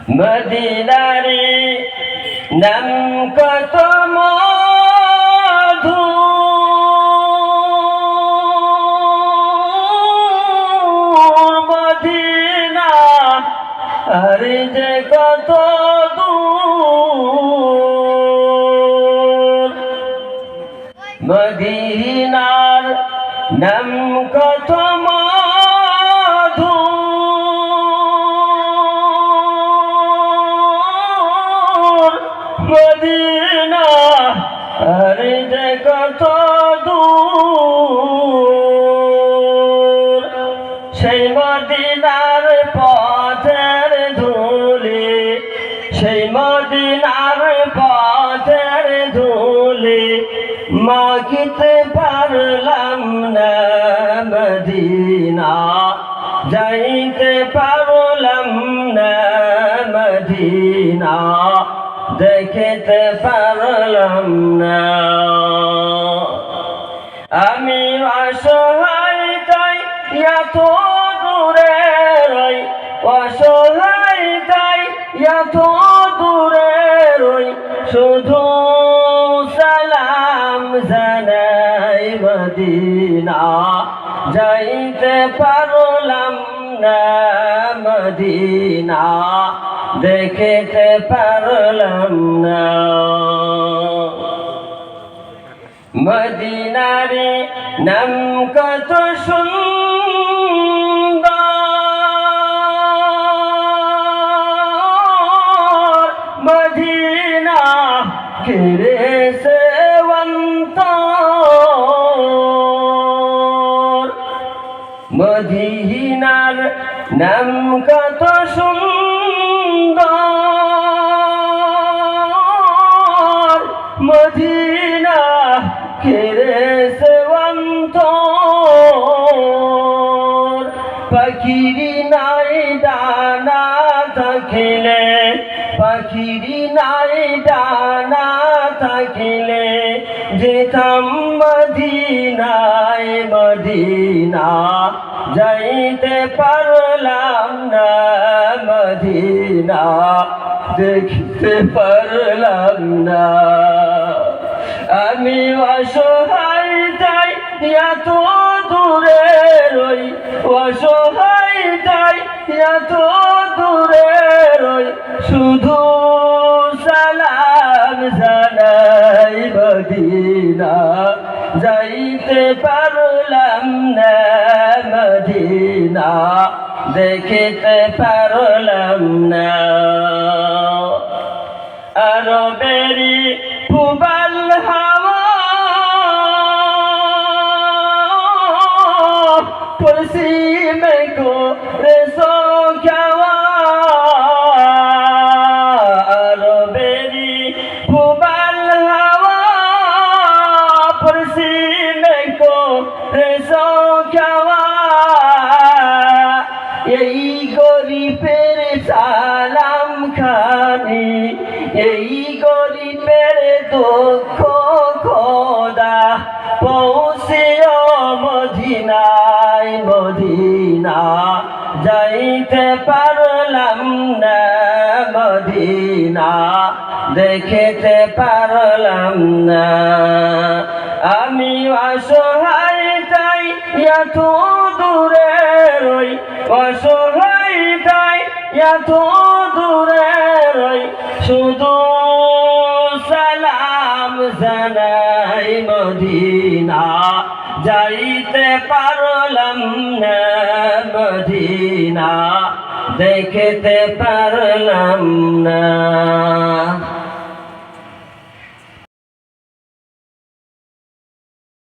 মদিনারে নাম কত মধু, মদিনা আর যে কত দূর। মদিনার নাম কত মধু, মদিনা আর যে কত দূর। সেই মদিনার পথের ধুলি, সেই মদিনার পথের ধুলি মাখিতে পারলাম না মদিনা, যাইতে পারলাম না মদিনা, দেখিতে পারলাম না। আমি অসহায় তাই এত দূরে রই, অসহায় তাই এত দূরে রই, শুধু সালাম জানাই মদিনা, যাইতে পারলাম না মদিনা, দেখিতে পারলাম না। মদিনারে নাম কত সুন্দর, মদিনা ঘিরেছে অন্তর। মদিনার নাম কত সুন্দর, মদিনা ঘিরেছে অন্তর। পাখিরি নাই ডানা থাকিলে, পাখিরি নাই ডানা থাকিলে, যেতাম মদিনায় মদিনা, যাইতে পারলাম না মদিনা, দেখিতে পারলাম না। আমি অসহায় তাই এত দূরে রই, অসহায় তাই এত দূরে রই, শুধু সালাম জানাই মদিনা, যাইতে পারলাম না মদিনা, দেখিতে পারলাম না। আরবেরি পুবাল হাওয়া পশ্চিমে করে খাওয়া, আরবেরি পুবাল হাওয়া পশ্চিমে করে খাওয়া। এই গরিবের সালাম খানি, এই গরিবের দুঃখ খোদা পৌঁছেও মদিনায় মদিনা, যাইতে পারলাম না মদিনা, দেখিতে পারলাম না। আমি অসহায় তাই এত দূরে রই, অসহায় তাই এত দূরে রই, শুধু সালাম জানাই মদিনা, যাইতে পারলাম না মদিনা, দেখিতে পারলাম না।